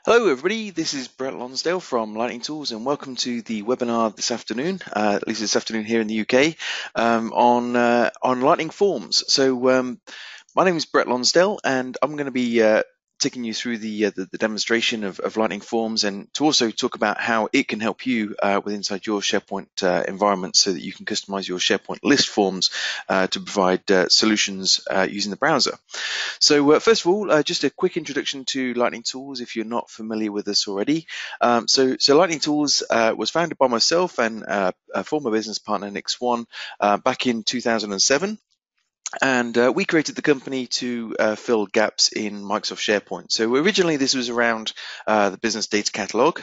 Hello everybody, this is Brett Lonsdale from Lightning Tools and welcome to the webinar this afternoon, at least this afternoon here in the UK, on Lightning Forms. My name is Brett Lonsdale and I'm going to be taking you through the demonstration of Lightning Forms and to also talk about how it can help you with inside your SharePoint environment so that you can customize your SharePoint list forms to provide solutions using the browser. So first of all, just a quick introduction to Lightning Tools if you're not familiar with us already. So Lightning Tools was founded by myself and a former business partner, Nick Swan, back in 2007. And we created the company to fill gaps in Microsoft SharePoint. So originally this was around the business data catalog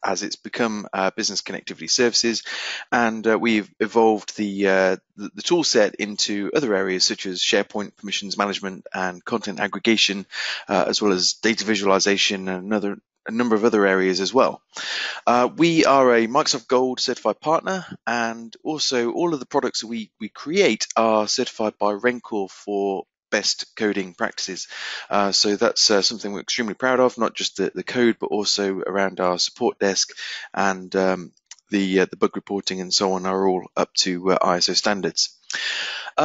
as it's become business connectivity services, and we've evolved the tool set into other areas such as SharePoint permissions management and content aggregation, as well as data visualization and a number of other areas as well. We are a Microsoft Gold certified partner, and also all of the products that we create are certified by Rencore for best coding practices. So that's something we're extremely proud of, not just the code, but also around our support desk and the bug reporting and so on are all up to ISO standards.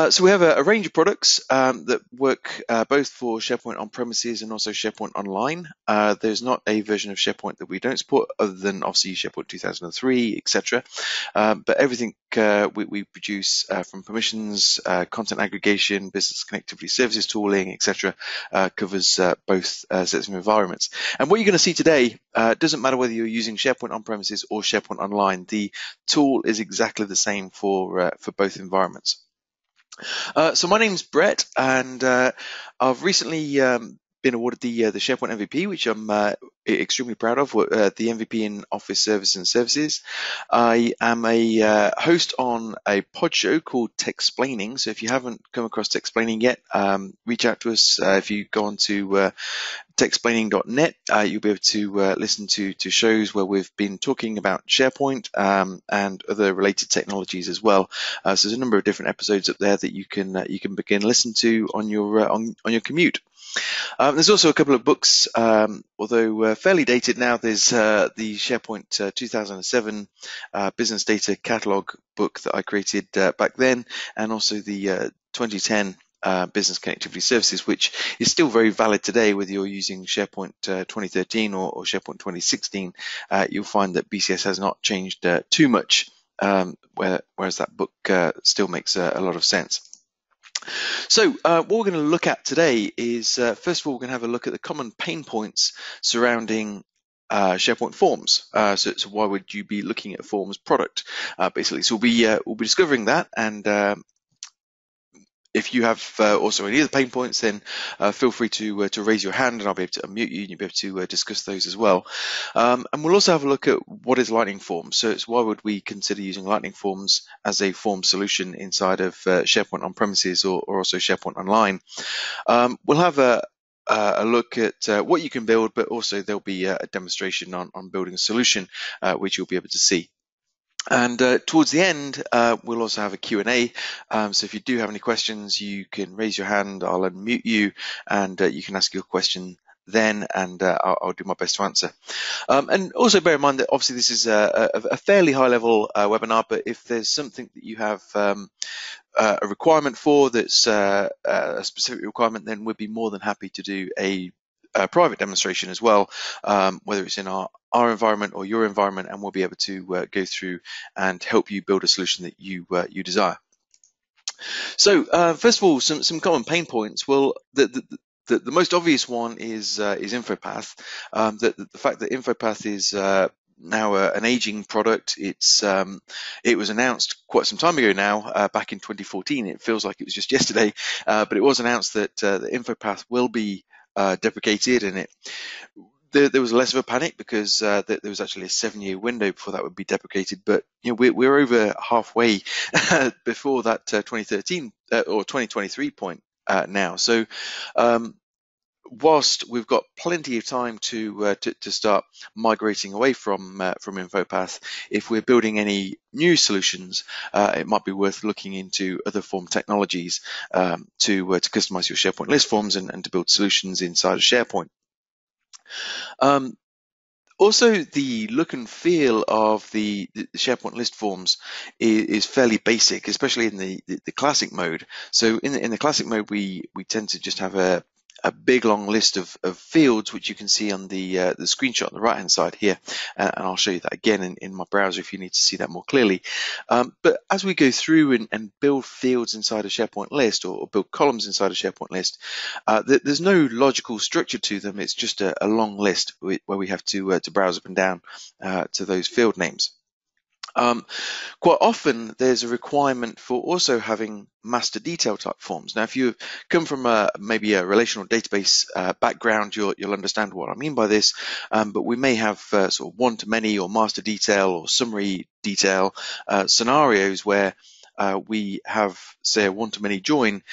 So we have a range of products that work both for SharePoint on-premises and also SharePoint Online. There's not a version of SharePoint that we don't support other than obviously SharePoint 2003, etc. But everything we produce from permissions, content aggregation, business connectivity services tooling, etc. Covers both sets of environments. And what you're going to see today doesn't matter whether you're using SharePoint on-premises or SharePoint Online. The tool is exactly the same for both environments. So my name's Brett, and I've recently been awarded the SharePoint MVP, which I'm extremely proud of. The MVP in Office Service and Services. I am a host on a pod show called Techsplaining. So if you haven't come across Techsplaining yet, reach out to us. If you go on to techsplaining.net, you'll be able to listen to shows where we've been talking about SharePoint and other related technologies as well. So there's a number of different episodes up there that you can begin listen to on your commute. There's also a couple of books, although fairly dated now. There's the SharePoint 2007 Business Data Catalog book that I created back then, and also the 2010 Business Connectivity Services, which is still very valid today, whether you're using SharePoint 2013 or SharePoint 2016. You'll find that BCS has not changed too much, whereas that book still makes a lot of sense. So what we're going to look at today is, first of all, we're going to have a look at the common pain points surrounding SharePoint Forms. So why would you be looking at a Forms product, basically? So we'll be discovering that, and if you have also any other pain points, then feel free to raise your hand and I'll be able to unmute you and you'll be able to discuss those as well. And we'll also have a look at what is Lightning Forms. So it's why would we consider using Lightning Forms as a form solution inside of SharePoint on-premises or also SharePoint Online. We'll have a look at what you can build, but also there'll be a demonstration on building a solution, which you'll be able to see. And towards the end, we'll also have a Q&A. So if you do have any questions, you can raise your hand, I'll unmute you, and you can ask your question then, and I'll do my best to answer. And also bear in mind that obviously this is a fairly high-level webinar, but if there's something that you have a requirement for that's a specific requirement, then we'd be more than happy to do a private demonstration as well, whether it's in our environment or your environment, and we'll be able to go through and help you build a solution that you desire. So first of all, some common pain points. Well, the most obvious one is InfoPath. The fact that InfoPath is now an aging product. It was announced quite some time ago now, back in 2014. It feels like it was just yesterday, but it was announced that the InfoPath will be deprecated, and there was less of a panic because there was actually a 7-year window before that would be deprecated. But we're over halfway before that 2013 or 2023 point now. So whilst we've got plenty of time to start migrating away from InfoPath, if we're building any new solutions, it might be worth looking into other form technologies to customize your SharePoint list forms and to build solutions inside of SharePoint. Um, Also, the look and feel of the SharePoint list forms is fairly basic, especially in the classic mode. So in the classic mode, we tend to just have a big long list of fields, which you can see on the screenshot on the right hand side here, and I'll show you that again in my browser if you need to see that more clearly. But as we go through and build fields inside a SharePoint list, or build columns inside a SharePoint list, there's no logical structure to them. It's just a long list where we have to browse up and down to those field names. Quite often there's a requirement for also having master detail type forms. Now, if you come from maybe a relational database background, you'll understand what I mean by this, but we may have sort of one-to-many or master detail or summary detail scenarios where we have, say, a one-to-many join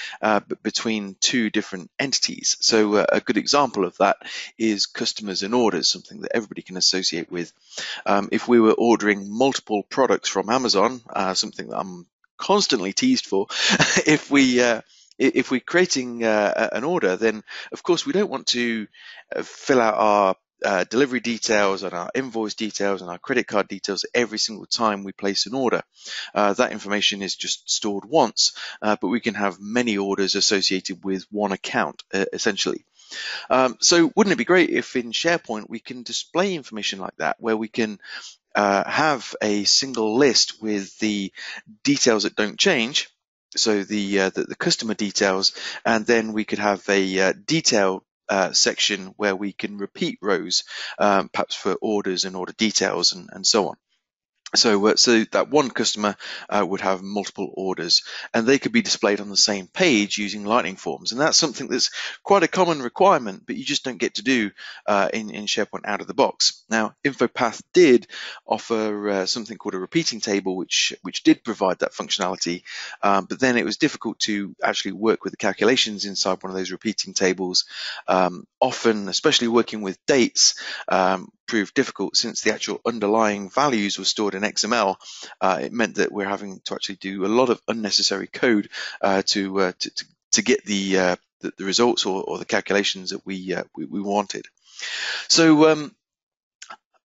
between two different entities. So a good example of that is customers and orders, something that everybody can associate with. If we were ordering multiple products from Amazon, something that I'm constantly teased for, if we're creating an order, then of course we don't want to fill out our delivery details and our invoice details and our credit card details every single time we place an order. That information is just stored once, but we can have many orders associated with one account, essentially. So wouldn't it be great if in SharePoint we can display information like that, where we can have a single list with the details that don't change, so the customer details, and then we could have a detail section where we can repeat rows, perhaps for orders and order details and so on. So that one customer would have multiple orders, and they could be displayed on the same page using Lightning Forms. And that's something that's quite a common requirement, but you just don't get to do in SharePoint out of the box. Now, InfoPath did offer something called a repeating table, which did provide that functionality, but then it was difficult to actually work with the calculations inside one of those repeating tables. Often, especially working with dates, proved difficult since the actual underlying values were stored in XML. It meant that we're having to actually do a lot of unnecessary code to get the results or the calculations that we wanted. So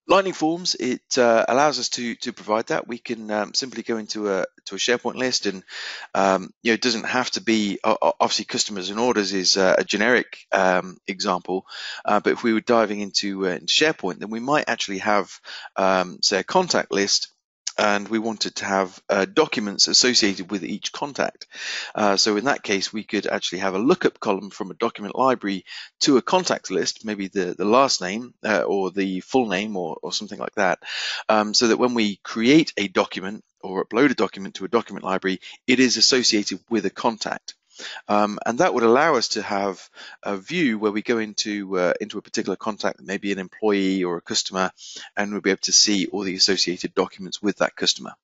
Lightning Forms, it allows us to provide that. We can simply go into a SharePoint list, and it doesn't have to be, obviously customers and orders is a generic example, but if we were diving into SharePoint, then we might actually have, say, a contact list, and we wanted to have documents associated with each contact. So in that case, we could actually have a lookup column from a document library to a contact list, maybe the last name or the full name or something like that, so that when we create a document or upload a document to a document library, it is associated with a contact. And that would allow us to have a view where we go into a particular contact, maybe an employee or a customer, and we'll be able to see all the associated documents with that customer.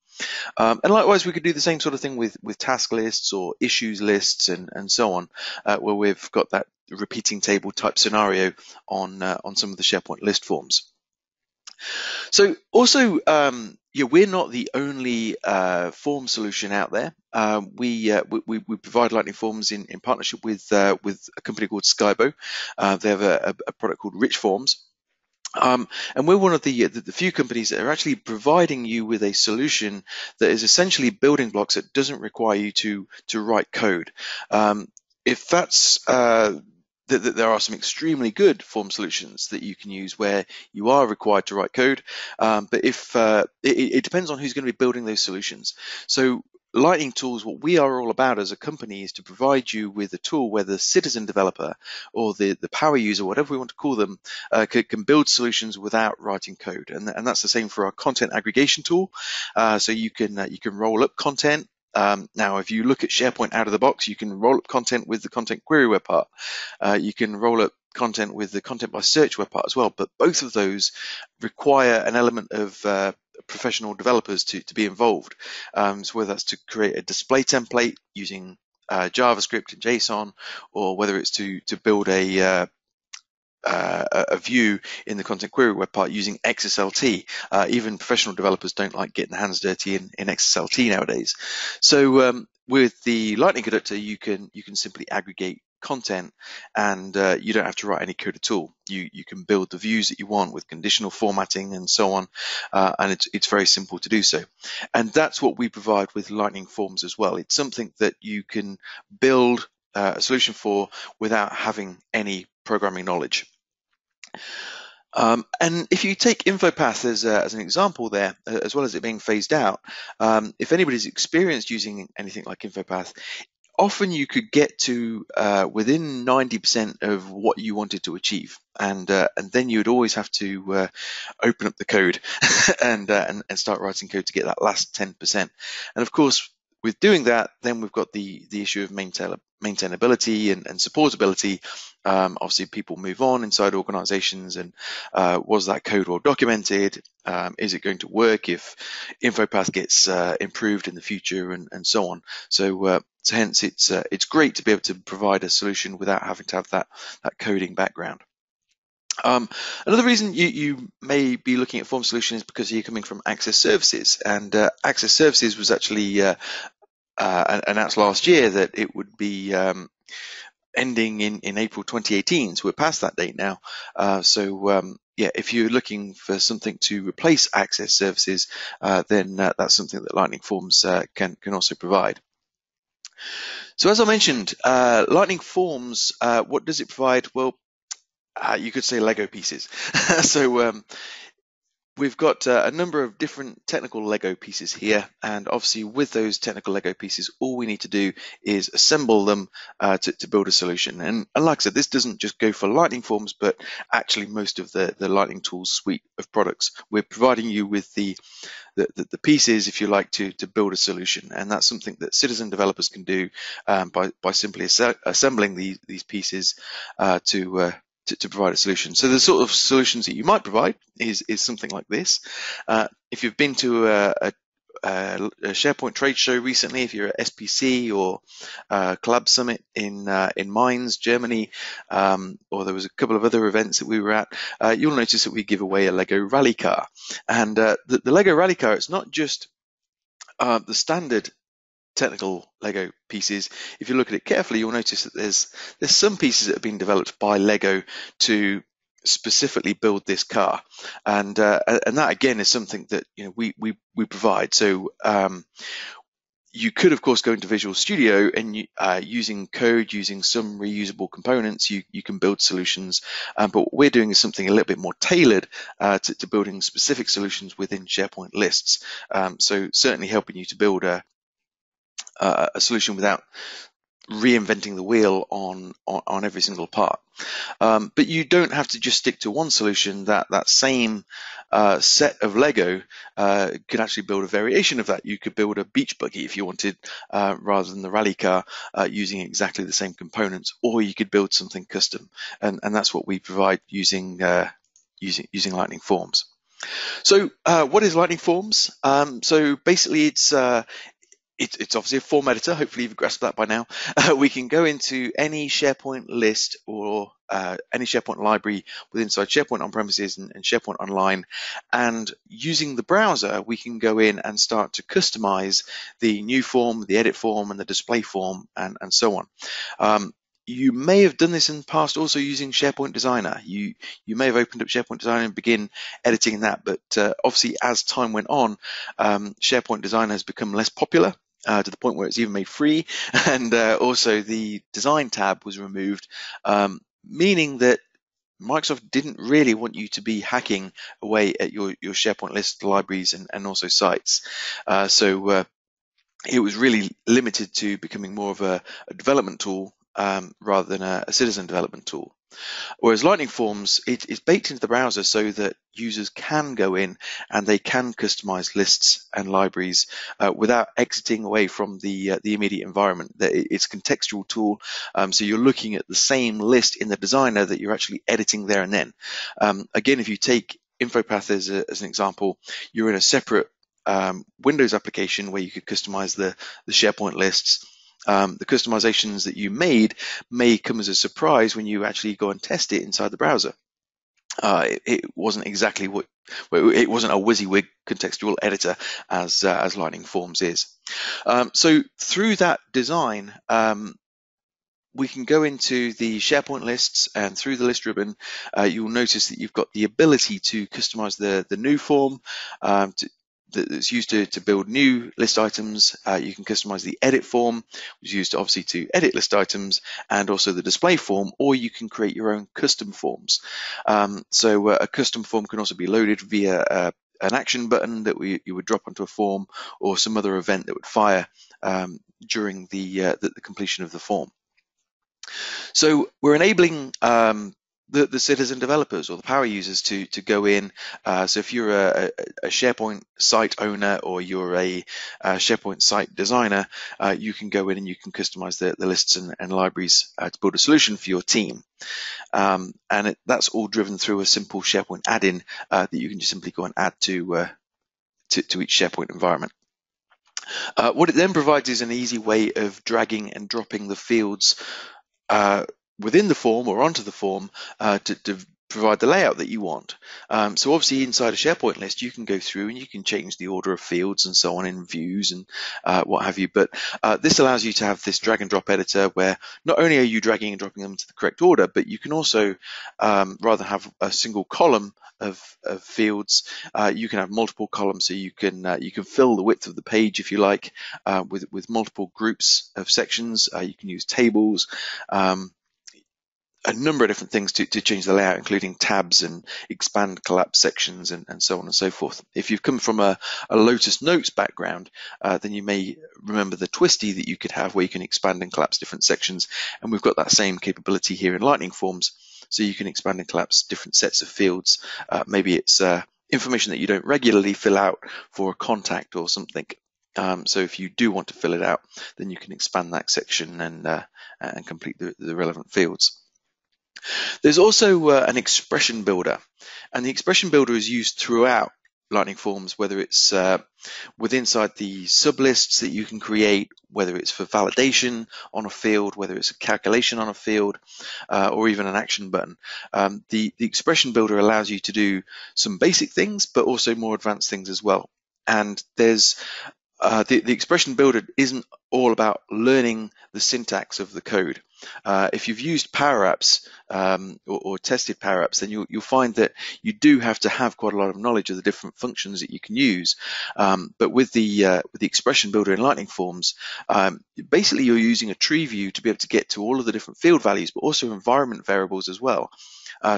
And likewise, we could do the same sort of thing with task lists or issues lists and so on, where we've got that repeating table type scenario on some of the SharePoint list forms. So also, we're not the only form solution out there. We provide Lightning Forms in partnership with a company called Skybo. They have a product called Rich Forms. And we're one of the few companies that are actually providing you with a solution that is essentially building blocks that doesn't require you to write code. If that's there are some extremely good form solutions that you can use where you are required to write code, but if it depends on who's going to be building those solutions. So Lightning Tools, what we are all about as a company is to provide you with a tool where the citizen developer or the power user, whatever we want to call them, can build solutions without writing code. And that's the same for our content aggregation tool. So you can roll up content. Now, if you look at SharePoint out of the box, you can roll up content with the content query web part. You can roll up content with the content by search web part as well, but both of those require an element of professional developers to be involved. So whether that's to create a display template using JavaScript and JSON, or whether it's to build a view in the content query web part using XSLT. Even professional developers don't like getting their hands dirty in XSLT nowadays. So with the Lightning Conductor, you can simply aggregate content, and you don't have to write any code at all. You can build the views that you want with conditional formatting and so on, and it's very simple to do so. And that's what we provide with Lightning Forms as well. It's something that you can build a solution for without having any programming knowledge. And if you take InfoPath as an example there, as well as it being phased out, if anybody's experienced using anything like InfoPath, often you could get to within 90% of what you wanted to achieve, and then you would always have to open up the code and start writing code to get that last 10%. And of course, with doing that, then we've got the issue of maintainability and supportability. Obviously, people move on inside organizations, and was that code well documented? Is it going to work if InfoPath gets improved in the future, and so on? So hence, it's great to be able to provide a solution without having to have that coding background. Another reason you may be looking at Form Solution is because you're coming from Access Services, and Access Services was actually announced last year that it would be ending in April 2018, so we're past that date now. Yeah, if you're looking for something to replace Access Services, then that's something that Lightning Forms can also provide. So as I mentioned, Lightning Forms, what does it provide? Well, you could say Lego pieces. So we've got a number of different technical Lego pieces here, and obviously with those technical Lego pieces, all we need to do is assemble them to build a solution. And like I said, this doesn't just go for Lightning Forms, but actually most of the Lightning Tools suite of products. We're providing you with the pieces, if you like, to build a solution, and that's something that citizen developers can do by simply assembling these pieces to provide a solution. So the sort of solutions that you might provide is something like this. If you've been to a SharePoint trade show recently, if you're at SPC or Collab Summit in Mainz, Germany, or there was a couple of other events that we were at, you'll notice that we give away a Lego rally car. And the Lego rally car, it's not just the standard technical Lego pieces. If you look at it carefully, you'll notice that there's some pieces that have been developed by Lego to specifically build this car, and that again is something that we provide. So you could of course go into Visual Studio and using code, using some reusable components, you can build solutions, but what we're doing is something a little bit more tailored to building specific solutions within SharePoint lists. So certainly helping you to build a solution without reinventing the wheel on every single part. But you don't have to just stick to one solution. That same set of Lego could actually build a variation of that. You could build a beach buggy if you wanted, rather than the rally car, using exactly the same components, or you could build something custom, and that's what we provide using Lightning Forms. So what is Lightning Forms? So basically it's obviously a form editor. Hopefully you've grasped that by now. We can go into any SharePoint list or any SharePoint library within SharePoint on premises and SharePoint Online, and using the browser we can go in and start to customize the new form, the edit form, and the display form, and so on. You may have done this in the past also using SharePoint Designer. You may have opened up SharePoint Designer and begin editing that, but obviously as time went on, SharePoint Designer has become less popular, to the point where it's even made free, and also the design tab was removed, meaning that Microsoft didn't really want you to be hacking away at your SharePoint list libraries and also sites. So it was really limited to becoming more of a development tool rather than a citizen development tool. Whereas Lightning Forms, it is baked into the browser so that users can go in and they can customize lists and libraries without exiting away from the immediate environment. It's a contextual tool, so you're looking at the same list in the designer that you're actually editing there and then. Again, if you take InfoPath as an example, you're in a separate Windows application where you could customize the SharePoint lists. The customizations that you made may come as a surprise when you actually go and test it inside the browser. It wasn't exactly it wasn't a WYSIWYG contextual editor as Lightning Forms is. So through that design, we can go into the SharePoint lists, and through the list ribbon, you'll notice that you've got the ability to customize the new form that's used to build new list items. You can customize the edit form, which is used obviously to edit list items, and also the display form, or you can create your own custom forms. So a custom form can also be loaded via an action button that you would drop onto a form, or some other event that would fire during the completion of the form. So we're enabling the citizen developers or the power users to go in. So if you're a SharePoint site owner, or you're a SharePoint site designer, you can go in and you can customize the lists and libraries to build a solution for your team. And that's all driven through a simple SharePoint add-in that you can just simply go and add to each SharePoint environment. What it then provides is an easy way of dragging and dropping the fields within the form or onto the form to provide the layout that you want. So obviously inside a SharePoint list, you can go through and you can change the order of fields and so on in views and what have you. But this allows you to have this drag and drop editor where not only are you dragging and dropping them into the correct order, but you can also, rather than have a single column of fields, you can have multiple columns, so you can fill the width of the page if you like with multiple groups of sections. You can use tables, a number of different things to change the layout, including tabs and expand, collapse sections, and so on and so forth. If you've come from a Lotus Notes background, then you may remember the twisty that you could have where you can expand and collapse different sections, and we've got that same capability here in Lightning Forms. So you can expand and collapse different sets of fields. Maybe it's information that you don't regularly fill out for a contact or something. So if you do want to fill it out, then you can expand that section and complete the relevant fields. There's also an expression builder, and the expression builder is used throughout Lightning Forms, whether it's inside the sublists that you can create, whether it's for validation on a field, whether it's a calculation on a field, or even an action button. The expression builder allows you to do some basic things, but also more advanced things as well. And there's the expression builder isn't all about learning the syntax of the code. If you've used Power Apps or tested Power Apps, then you'll find that you do have to have quite a lot of knowledge of the different functions that you can use. But with the expression builder in Lightning Forms, basically you're using a tree view to be able to get to all of the different field values, but also environment variables as well.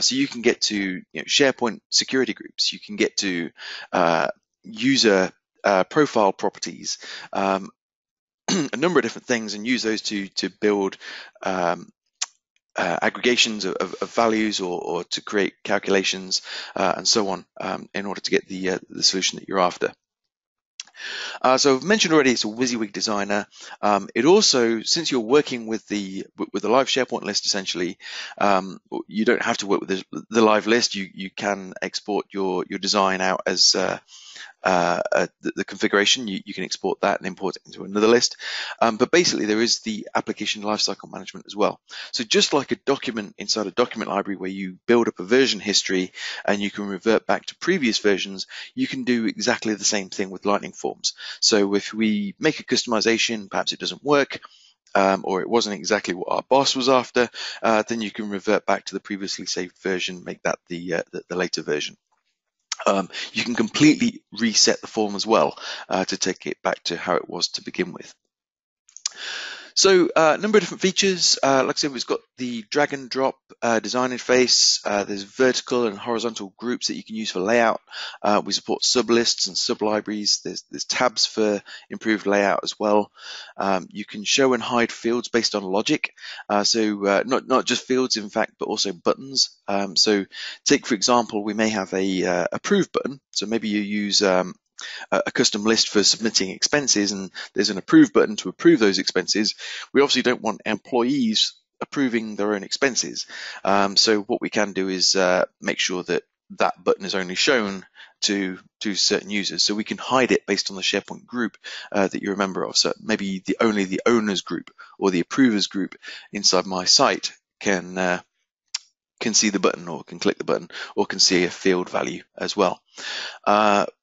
So you can get to SharePoint security groups, you can get to user profile properties, a number of different things, and use those to build aggregations of values or to create calculations and so on in order to get the solution that you're after. So I've mentioned already it's a WYSIWYG designer. It also, since you're working with the live SharePoint list, essentially, you don't have to work with the live list. You can export your design out as the configuration. You can export that and import it into another list. But basically there is the application lifecycle management as well. So just like a document inside a document library where you build up a version history and you can revert back to previous versions, you can do exactly the same thing with Lightning Forms. So if we make a customization, perhaps it doesn't work, or it wasn't exactly what our boss was after, then you can revert back to the previously saved version, make that the later version. You can completely reset the form as well to take it back to how it was to begin with. So a number of different features. Like I said, we've got the drag and drop design interface. There's vertical and horizontal groups that you can use for layout. We support sublists and sublibraries. There's tabs for improved layout as well. You can show and hide fields based on logic. So not just fields, in fact, but also buttons. So take, for example, we may have a approve button. So maybe you use a custom list for submitting expenses, and there's an approve button to approve those expenses. We obviously don't want employees approving their own expenses. So what we can do is make sure that that button is only shown to certain users. So we can hide it based on the SharePoint group that you're a member of. So maybe only the owners group or the approvers group inside my site can see the button or can click the button or can see a field value as well.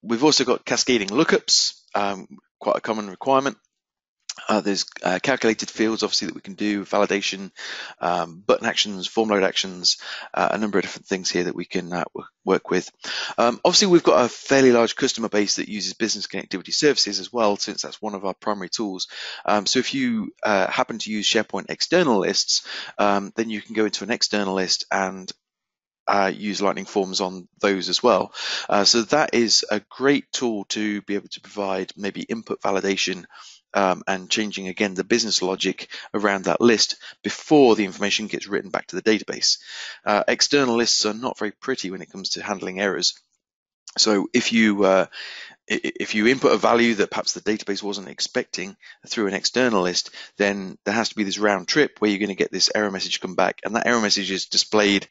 We've also got cascading lookups, quite a common requirement. There's calculated fields, obviously, that we can do, validation, button actions, form load actions, a number of different things here that we can work with. Obviously, we've got a fairly large customer base that uses business connectivity services as well, since that's one of our primary tools. So if you happen to use SharePoint external lists, then you can go into an external list and use Lightning Forms on those as well. So that is a great tool to be able to provide maybe input validation and changing again the business logic around that list before the information gets written back to the database. External lists are not very pretty when it comes to handling errors. So if you input a value that perhaps the database wasn't expecting through an external list, then there has to be this round trip where you're going to get this error message come back, and that error message is displayed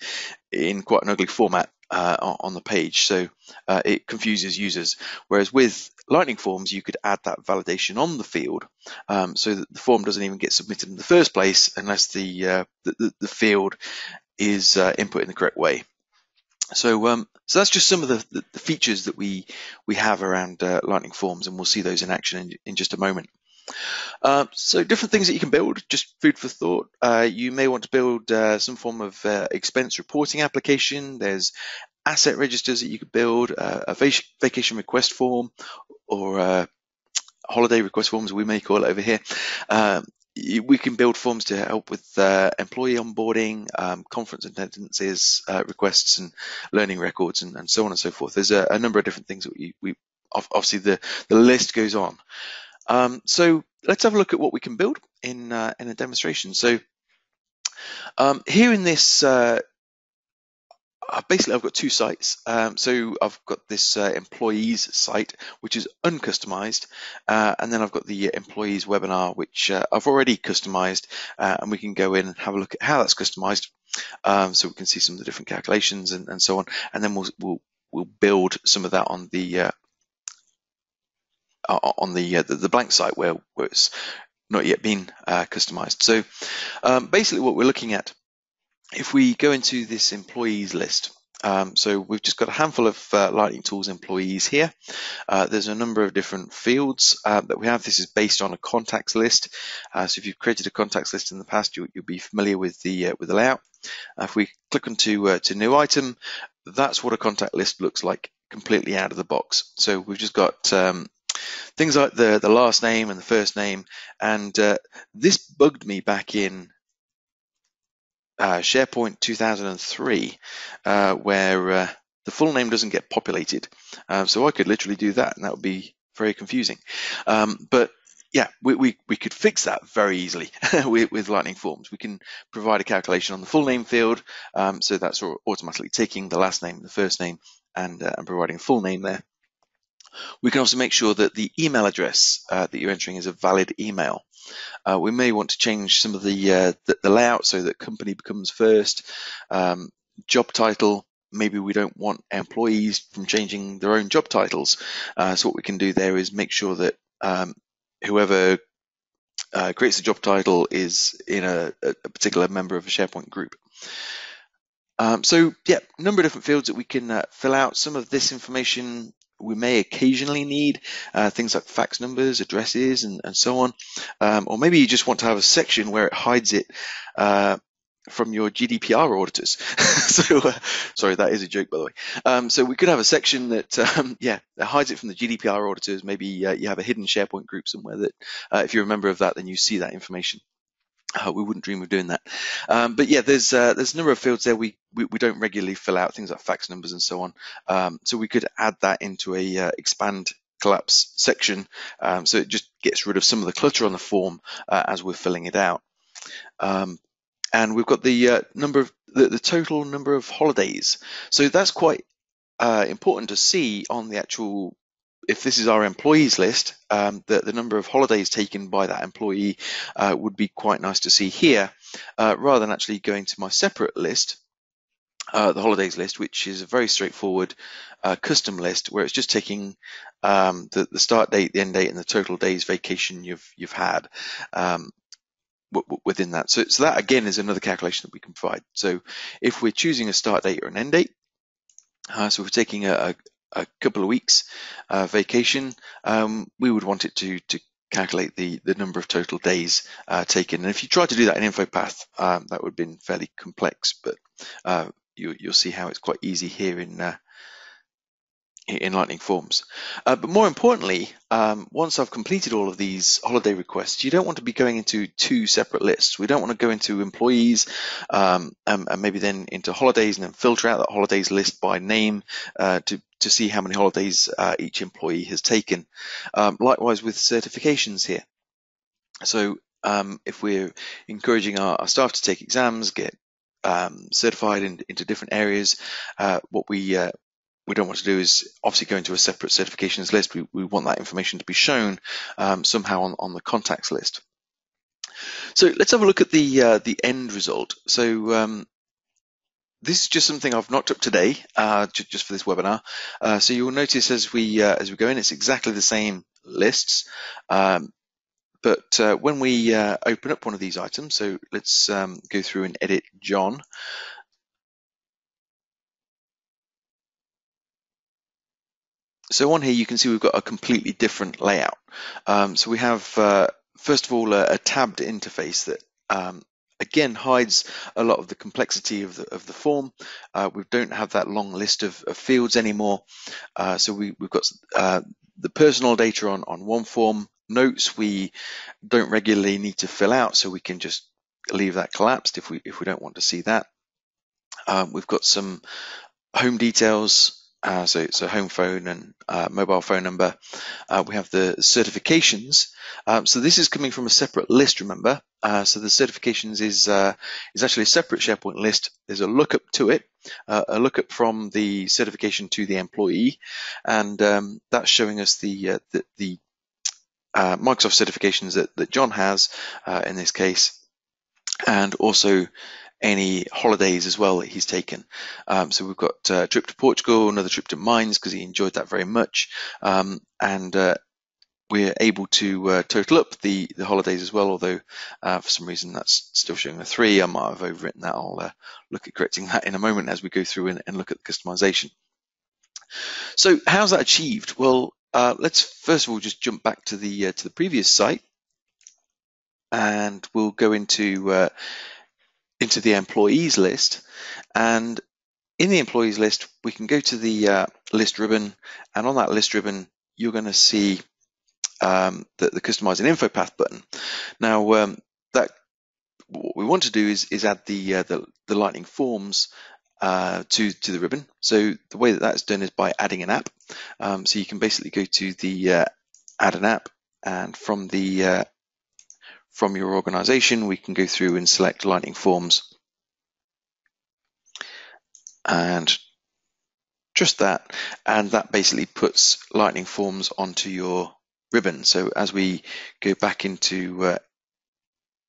in quite an ugly format on the page, so it confuses users. Whereas with Lightning Forms, you could add that validation on the field, so that the form doesn't even get submitted in the first place unless the field is input in the correct way. So that's just some of the features that we have around Lightning Forms, and we'll see those in action in just a moment. So different things that you can build, just food for thought. You may want to build some form of expense reporting application. There's asset registers that you could build, a vacation request form, or holiday request forms, we may call it over here. We can build forms to help with employee onboarding, conference attendances, requests, and learning records, and so on and so forth. There's a number of different things that we obviously the list goes on. So let's have a look at what we can build in a demonstration. So here in this, basically I've got two sites. So I've got this employees site, which is uncustomized, and then I've got the employees webinar, which I've already customized, and we can go in and have a look at how that's customized, so we can see some of the different calculations and so on, and then we'll build some of that on the blank site where it's not yet been customized. So basically what we're looking at, if we go into this employees list, so we've just got a handful of Lightning Tools employees here. There's a number of different fields that we have. This is based on a contacts list. So if you've created a contacts list in the past, you'll be familiar with the layout. If we click onto to new item, that's what a contact list looks like completely out of the box. So we've just got things like the last name and the first name, and this bugged me back in SharePoint 2003, where the full name doesn't get populated. So I could literally do that, and that would be very confusing. But yeah, we could fix that very easily with Lightning Forms. We can provide a calculation on the full name field, so that's automatically taking the last name, the first name, and providing a full name there. We can also make sure that the email address that you're entering is a valid email. We may want to change some of the layout so that company becomes first. Job title, maybe we don't want employees from changing their own job titles. So what we can do there is make sure that whoever creates the job title is in a particular member of a SharePoint group. So yeah, a number of different fields that we can fill out. Some of this information we may occasionally need, things like fax numbers, addresses, and so on. Or maybe you just want to have a section where it hides it from your GDPR auditors. So, sorry, that is a joke, by the way. So we could have a section that, that hides it from the GDPR auditors. Maybe you have a hidden SharePoint group somewhere that, if you're a member of that, then you see that information. We wouldn't dream of doing that. But yeah, there's a number of fields there we don't regularly fill out, things like fax numbers and so on. So we could add that into a expand collapse section, so it just gets rid of some of the clutter on the form as we're filling it out. And we've got the the total number of holidays. So that's quite important to see on the actual. If this is our employees list, the number of holidays taken by that employee would be quite nice to see here, rather than actually going to my separate list, the holidays list, which is a very straightforward custom list where it's just taking the start date, the end date, and the total days vacation you've had within that. So that again is another calculation that we can provide. So if we're choosing a start date or an end date, so we're taking a couple of weeks vacation, we would want it to calculate the number of total days taken. And if you try to do that in InfoPath, that would have been fairly complex, but you'll see how it's quite easy here in Lightning Forms. But more importantly, once I've completed all of these holiday requests, you don't want to be going into two separate lists. We don't want to go into employees and maybe then into holidays and then filter out that holidays list by name to see how many holidays each employee has taken. Likewise with certifications here. So if we're encouraging our staff to take exams, get certified into different areas, what we don't want to do is obviously go into a separate certifications list. We want that information to be shown somehow on the contacts list. So let's have a look at the end result. So this is just something I've knocked up today, just for this webinar. So you'll notice as we go in, it's exactly the same lists. But when we open up one of these items, so let's go through and edit John. So on here, you can see we've got a completely different layout. So we have, first of all, a tabbed interface that, again, hides a lot of the complexity of the form. We don't have that long list of fields anymore. So we've got the personal data on one form. Notes we don't regularly need to fill out, so we can just leave that collapsed if we don't want to see that. We've got some home details. So home phone and mobile phone number. We have the certifications. So this is coming from a separate list, remember. So the certifications is actually a separate SharePoint list. There's a lookup to it, a lookup from the certification to the employee, and that's showing us the Microsoft certifications that John has in this case, and also any holidays as well that he's taken. So we've got a trip to Portugal, another trip to Mines because he enjoyed that very much, and we're able to total up the holidays as well, although for some reason that's still showing a 3. I might have overwritten that. I'll look at correcting that in a moment as we go through and look at the customization. So how's that achieved? Well, let's first of all just jump back to the previous site, and we'll go into the employees list. And in the employees list, we can go to the list ribbon, and on that list ribbon, you're going to see the Customize an InfoPath button. Now, that what we want to do is add the Lightning Forms to the ribbon. So the way that's done is by adding an app. So you can basically go to the add an app, and from your organization, we can go through and select Lightning Forms, and just that, and that basically puts Lightning Forms onto your ribbon. So as we go back into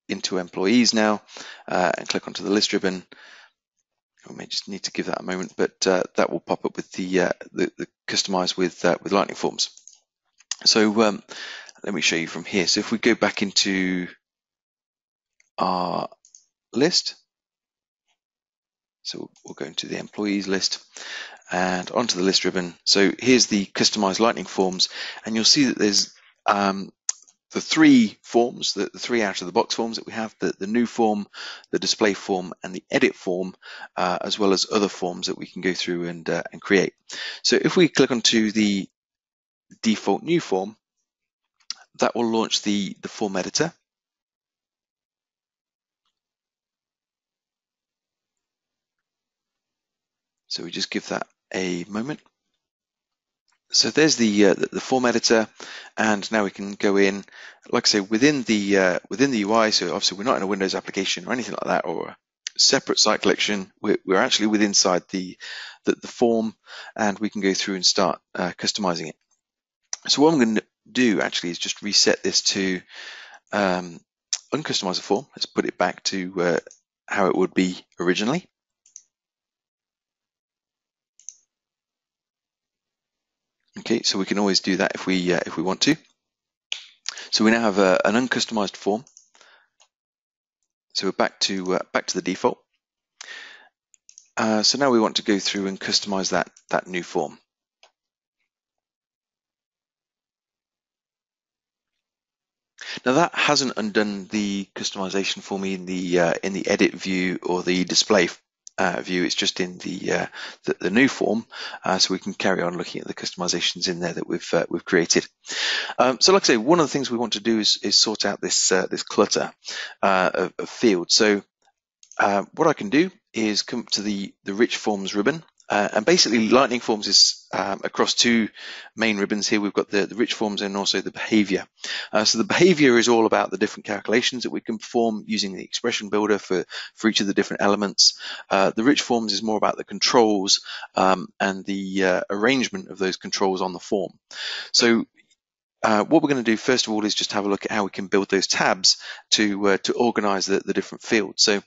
employees now and click onto the list ribbon, we may just need to give that a moment, but that will pop up with the customize with Lightning Forms. So let me show you from here. So if we go back into our list, so we'll go into the employees list and onto the list ribbon. So here's the customized Lightning Forms, and you'll see that there's the 3 forms, the 3 out of the box forms that we have, the new form, the display form, and the edit form, as well as other forms that we can go through and create. So if we click onto the default new form, that will launch the form editor. So we just give that a moment. So there's the form editor, and now we can go in, like I say, within the UI. So obviously we're not in a Windows application or anything like that, or a separate site collection. We're actually within inside the form, and we can go through and start customizing it. So what I'm going to do actually is just reset this to uncustomize the form. Let's put it back to how it would be originally. Okay, so we can always do that if we want to. So we now have an uncustomized form. So we're back to the default. So now we want to go through and customize that new form. Now that hasn't undone the customization for me in the edit view or the display view. It's just in the new form, so we can carry on looking at the customizations in there that we've created. So like I say, one of the things we want to do is sort out this clutter of fields. So what I can do is come to the Rich Forms ribbon, and basically Lightning Forms is across two main ribbons here. We've got the Rich Forms and also the Behavior. So the Behavior is all about the different calculations that we can perform using the expression builder for each of the different elements. The Rich Forms is more about the controls and the arrangement of those controls on the form. So what we're going to do first of all is just have a look at how we can build those tabs to organize the different fields. So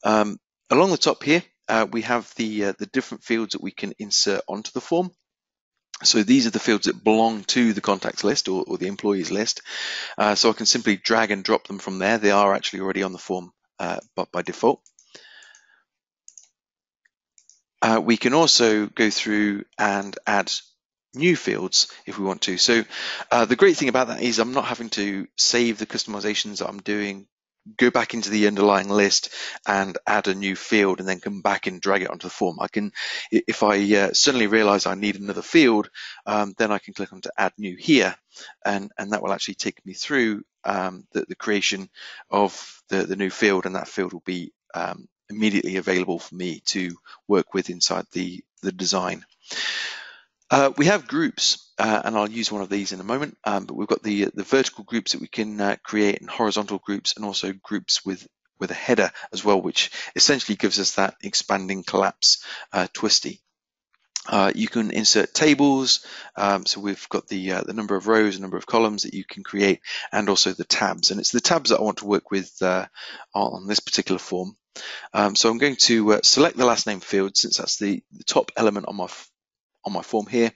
along the top here, we have the different fields that we can insert onto the form. So these are the fields that belong to the contacts list or the employees list. So I can simply drag and drop them from there. They are actually already on the form but by default. We can also go through and add new fields if we want to. So the great thing about that is I'm not having to save the customizations that I'm doing, go back into the underlying list and add a new field and then come back and drag it onto the form. I can, if I suddenly realize I need another field, then I can click on to add new here, and that will actually take me through the creation of the new field, and that field will be immediately available for me to work with inside the design. We have groups, and I'll use one of these in a moment, but we've got the vertical groups that we can create, and horizontal groups, and also groups with a header as well, which essentially gives us that expanding collapse twisty. You can insert tables, so we've got the number of rows and number of columns that you can create, and also the tabs, and it's the tabs that I want to work with on this particular form. So I'm going to select the last name field, since that's the top element on my form here.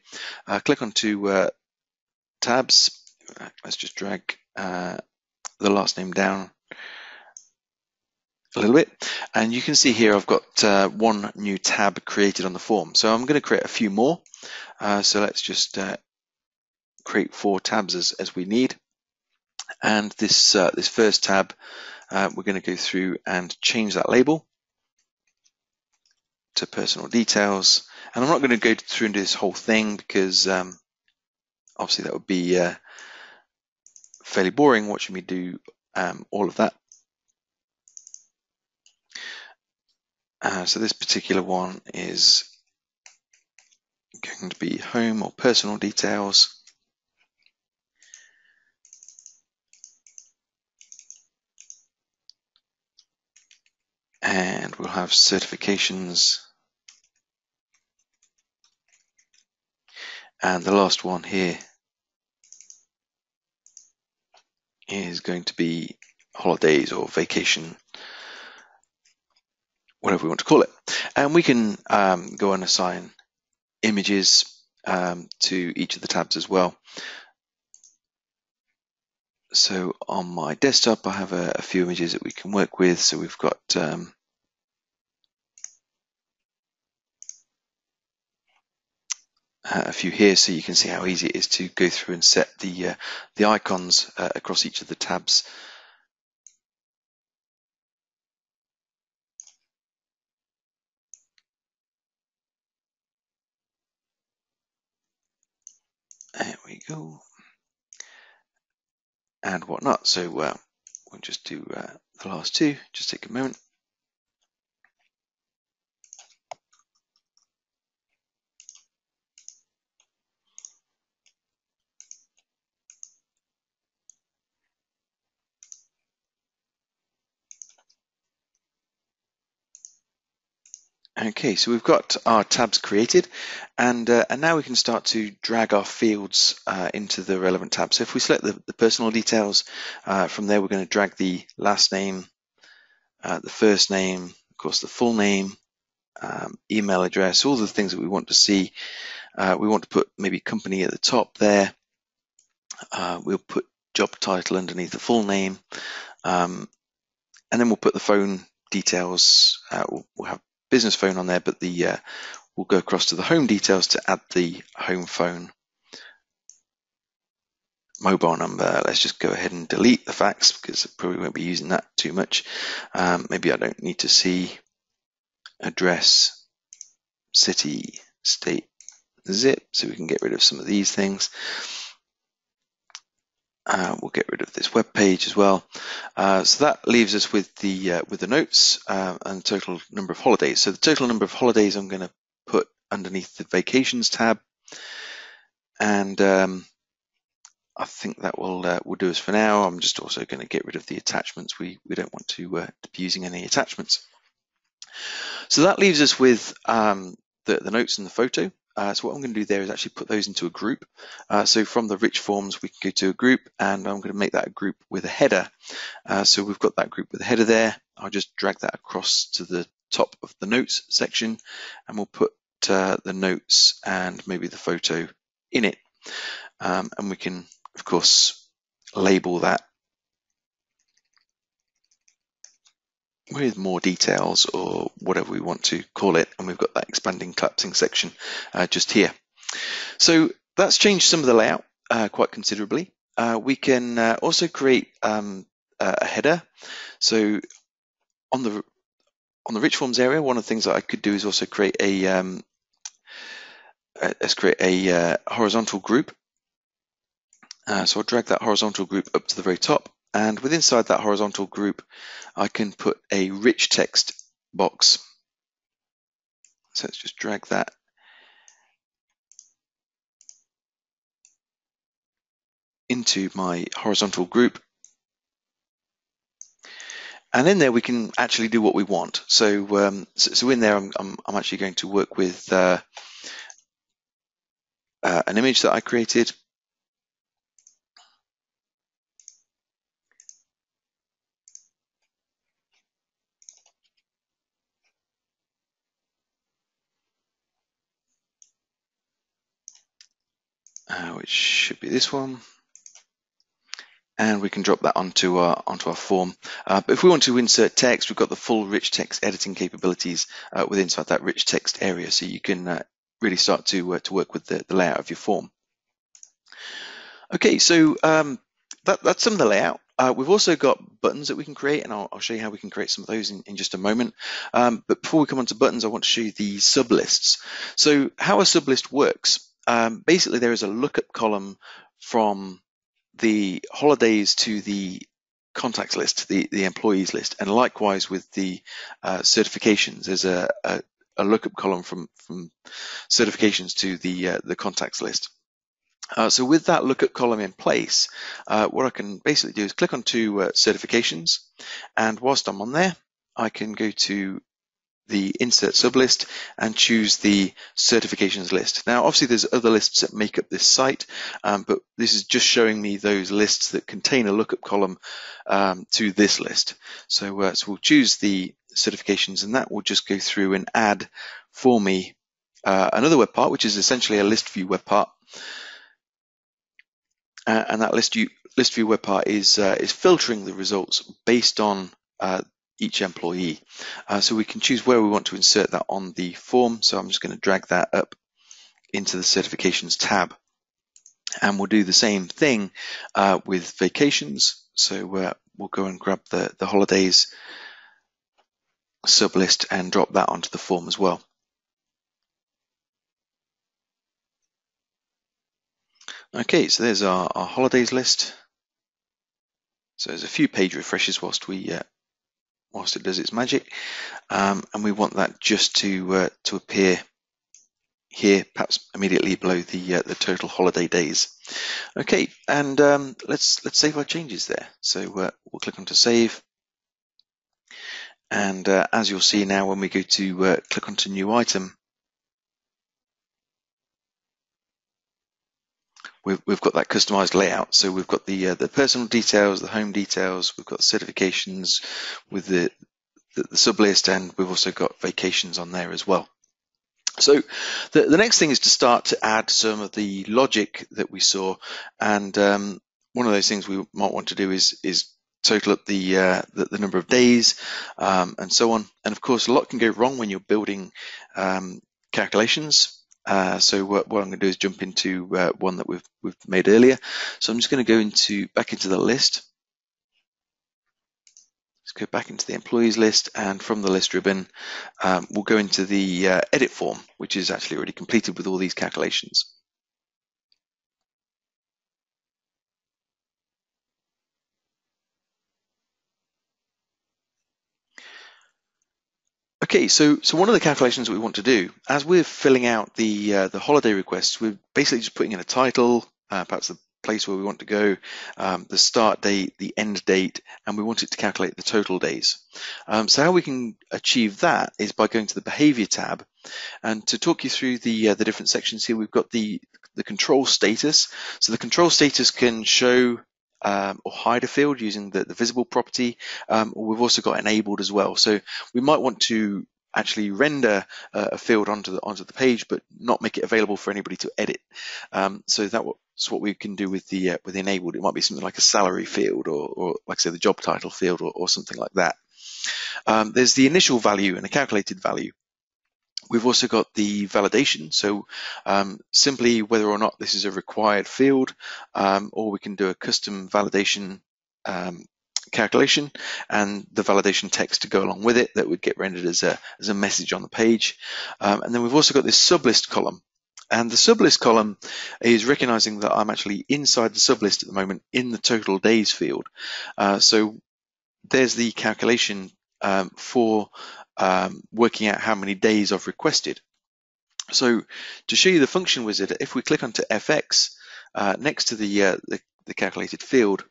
Click onto tabs. Let's just drag the last name down a little bit, and you can see here I've got one new tab created on the form. So I'm going to create a few more. So let's just create 4 tabs as we need. And this first tab, we're going to go through and change that label to personal details. And I'm not going to go through and do this whole thing because obviously that would be fairly boring watching me do all of that. So this particular one is going to be home or personal details. And we'll have certifications. And the last one here is going to be holidays or vacation, whatever we want to call it. And we can go and assign images to each of the tabs as well. So on my desktop, I have a few images that we can work with. So we've got a few here, so you can see how easy it is to go through and set the icons across each of the tabs. There we go. And whatnot. So we'll just do the last 2. Just take a moment. Okay, so we've got our tabs created, and now we can start to drag our fields into the relevant tabs. So if we select the personal details, from there we're going to drag the last name, the first name, of course the full name, email address, all the things that we want to see. We want to put maybe company at the top there. We'll put job title underneath the full name, and then we'll put the phone details. We'll have business phone on there, but we'll go across to the home details to add the home phone. mobile number. Let's just go ahead and delete the fax because I probably won't be using that too much. Maybe I don't need to see address, city, state, zip, so we can get rid of some of these things. We'll get rid of this web page as well. So that leaves us with the notes and total number of holidays. So the total number of holidays I'm going to put underneath the vacations tab, and I think that will do us for now. I'm just also going to get rid of the attachments. We don't want to be using any attachments. So that leaves us with the notes and the photo. So what I'm going to do there is actually put those into a group. So from the rich forms, we can go to a group, and I'm going to make that a group with a header. So we've got that group with a header there. I'll just drag that across to the top of the notes section, and we'll put the notes and maybe the photo in it. And we can, of course, label that with more details or whatever we want to call it, and we've got that expanding collapsing section just here. So that's changed some of the layout quite considerably. We can also create a header. So on the rich forms area, one of the things that I could do is also create a horizontal group. So I'll drag that horizontal group up to the very top, and within inside that horizontal group, I can put a rich text box. So let's just drag that into my horizontal group. And in there we can actually do what we want. So so in there I'm actually going to work with an image that I created. Which should be this one, and we can drop that onto our form. But if we want to insert text, we've got the full rich text editing capabilities within inside that rich text area, so you can really start to work with the layout of your form. Okay, so that's some of the layout. We've also got buttons that we can create, and I'll show you how we can create some of those in just a moment. But before we come on to buttons, I want to show you the sublists. So how a sublist works, basically there is a lookup column from the holidays to the contacts list, the employees list, and likewise with the certifications. There's a lookup column from certifications to the contacts list. So with that lookup column in place, what I can basically do is click onto certifications, and whilst I'm on there, I can go to the insert sublist and choose the certifications list. Now obviously there's other lists that make up this site, but this is just showing me those lists that contain a lookup column to this list. So we'll choose the certifications, and that will just go through and add for me another web part, which is essentially a list view web part. And that list view web part is filtering the results based on each employee. So we can choose where we want to insert that on the form. So I'm just going to drag that up into the certifications tab, and we'll do the same thing with vacations. So we'll go and grab the holidays sublist and drop that onto the form as well. Okay, so there's our holidays list. So there's a few page refreshes whilst it does its magic, and we want that just to appear here, perhaps immediately below the total holiday days. Okay, and let's save our changes there. So we'll click onto save, and as you'll see now, when we go to click onto new item, we've got that customized layout. So we've got the personal details, the home details, we've got certifications with the sublist, and we've also got vacations on there as well. So the next thing is to start to add some of the logic that we saw, and one of those things we might want to do is total up the number of days and so on. And of course, a lot can go wrong when you're building calculations. So what I'm going to do is jump into one that we've made earlier. So I'm just going to go back into the list. Let's go back into the employees list, and from the list ribbon, we'll go into the edit form, which is actually already completed with all these calculations. Okay, so one of the calculations we want to do, as we're filling out the holiday requests, we're basically just putting in a title, perhaps the place where we want to go, the start date, the end date, and we want it to calculate the total days. So how we can achieve that is by going to the Behavior tab, and to talk you through the different sections here, we've got the control status. So the control status can show or hide a field using the visible property, or we've also got enabled as well. So we might want to actually render a field onto the page, but not make it available for anybody to edit. So that's what we can do with the enabled. It might be something like a salary field, or like I say, the job title field, or something like that. There's the initial value and a calculated value. We've also got the validation, so simply whether or not this is a required field, or we can do a custom validation calculation and the validation text to go along with it that would get rendered as a message on the page. And then we've also got this sublist column. And the sublist column is recognizing that I'm actually inside the sublist at the moment in the total days field. So there's the calculation for working out how many days I've requested. So to show you the function wizard, if we click onto FX next to the calculated field,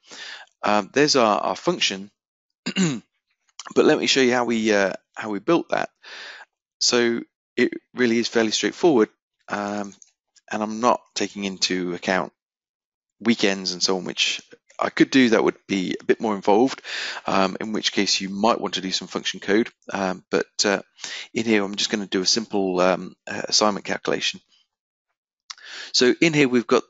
there's our function. But let me show you how we built that. So it really is fairly straightforward, and I'm not taking into account weekends and so on, which I could do. That would be a bit more involved, in which case you might want to do some function code. But in here, I'm just going to do a simple assignment calculation. So in here, we've got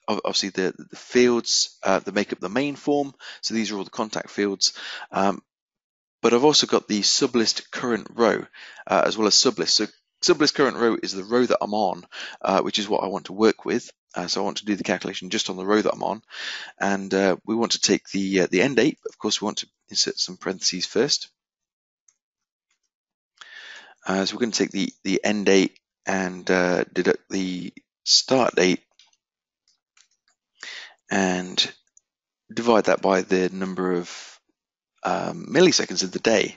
obviously the fields that make up the main form. So these are all the contact fields. But I've also got the sublist current row as well as sublist. So sublist current row is the row that I'm on, which is what I want to work with. So I want to do the calculation just on the row that I'm on, and we want to take the end date. Of course, we want to insert some parentheses first. So we're going to take the end date and deduct the start date and divide that by the number of milliseconds of the day,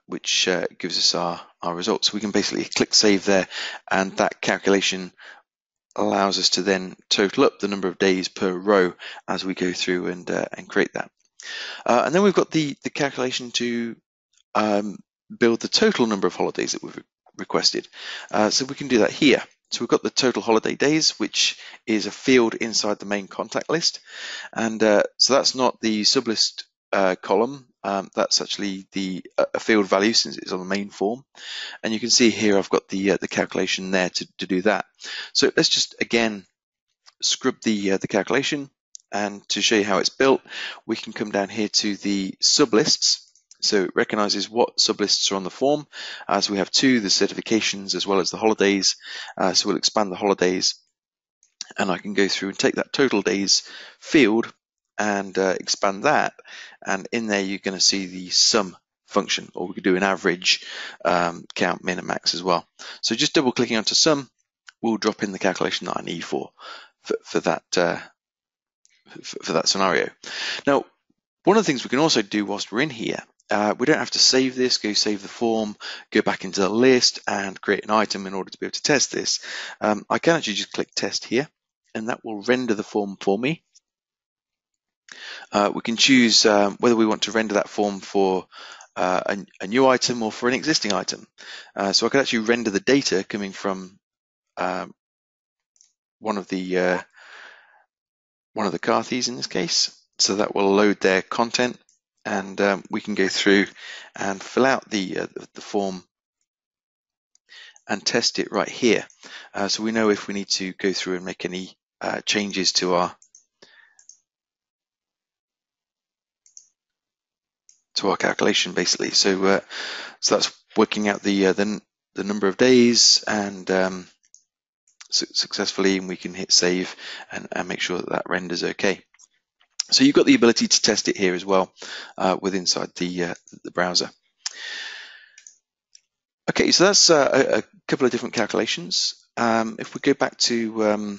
which gives us our results. So we can basically click save there, and that calculation allows us to then total up the number of days per row as we go through and create that. And then we've got the calculation to build the total number of holidays that we've requested. So we can do that here. So we've got the total holiday days, which is a field inside the main contact list. And so that's not the sublist column. That's actually a field value, since it's on the main form. And you can see here I've got the calculation there to do that. So let's just again scrub the calculation, and to show you how it's built, we can come down here to the sublists. So it recognizes what sublists are on the form, as we have two, the certifications as well as the holidays. So we'll expand the holidays, and I can go through and take that total days field and expand that, and in there you're going to see the sum function, or we could do an average, count, min and max as well. So just double clicking onto sum will drop in the calculation that I need for that scenario. Now, one of the things we can also do whilst we're in here, we don't have to save this, go save the form, go back into the list and create an item in order to be able to test this. I can actually just click test here, and that will render the form for me. We can choose whether we want to render that form for a new item or for an existing item. So I could actually render the data coming from one of the Carthies in this case. So that will load their content, and we can go through and fill out the form and test it right here. So we know if we need to go through and make any changes to our calculation, basically. So that's working out the the number of days and successfully, and we can hit save and make sure that that renders okay. So you've got the ability to test it here as well with inside the browser. Okay, so that's a couple of different calculations. If we go back to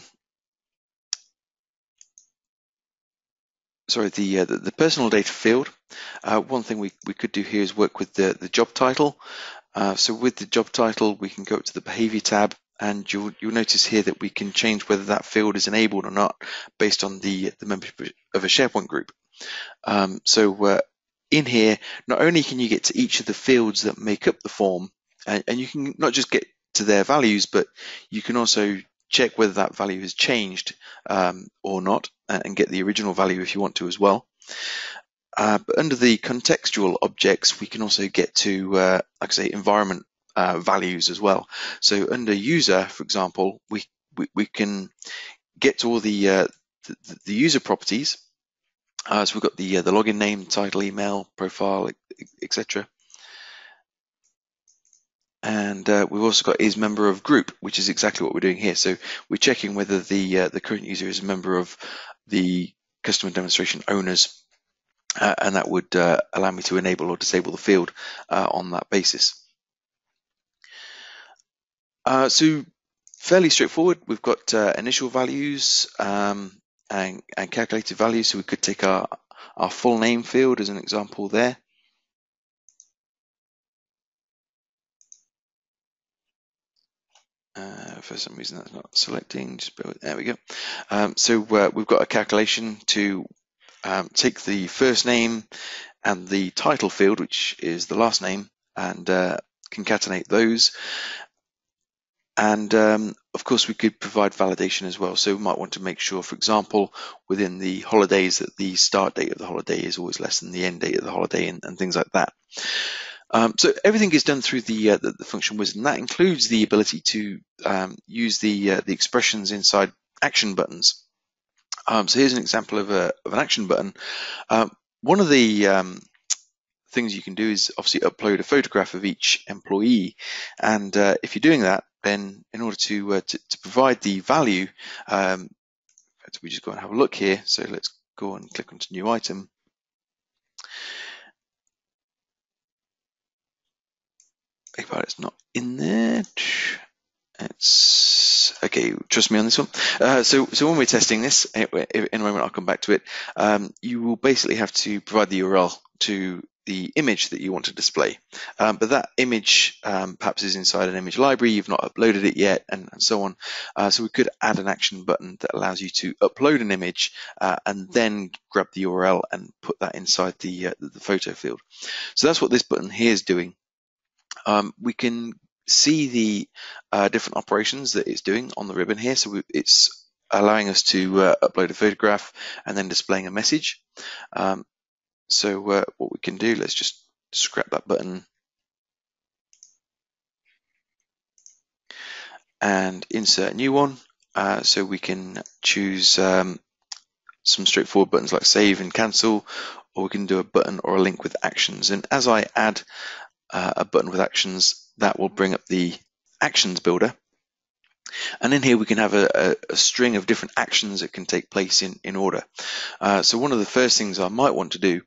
the personal data field, one thing we could do here is work with the job title. So with the job title, we can go up to the behavior tab, and you'll notice here that we can change whether that field is enabled or not based on the membership of a SharePoint group. So in here, not only can you get to each of the fields that make up the form, and you can not just get to their values, but you can also check whether that value has changed or not, and get the original value if you want to as well. But under the contextual objects, we can also get to, like I say, environment values as well. So under user, for example, we can get to all the user properties. So we've got the login name, title, email, profile, etc. And we've also got is member of group, which is exactly what we're doing here. So we're checking whether the current user is a member of the customer demonstration owners, and that would allow me to enable or disable the field on that basis. So fairly straightforward. We've got initial values and calculated values. So we could take our full name field as an example there. For some reason that's not selecting, just bear with, there we go. So we've got a calculation to take the first name and the title field, which is the last name, and concatenate those. And of course we could provide validation as well. So we might want to make sure, for example, within the holidays that the start date of the holiday is always less than the end date of the holiday, and things like that. So everything is done through the function wizard, and that includes the ability to use the expressions inside action buttons. So here's an example of an action button. One of the things you can do is obviously upload a photograph of each employee, and if you're doing that, then in order to provide the value, we just go and have a look here. So let's go and click onto new item. It's not in there. It's okay, trust me on this one. So when we're testing this, in a moment I'll come back to it, you will basically have to provide the URL to the image that you want to display. But that image perhaps is inside an image library, you've not uploaded it yet, and so on. So we could add an action button that allows you to upload an image and then grab the URL and put that inside the photo field. So that's what this button here is doing. We can see the different operations that it's doing on the ribbon here. So it's allowing us to upload a photograph and then displaying a message. So what we can do, let's just scrap that button and insert a new one. So we can choose some straightforward buttons like save and cancel, or we can do a button or a link with actions. And as I add a button with actions, that will bring up the actions builder. And in here we can have a string of different actions that can take place in order. So one of the first things I might want to do,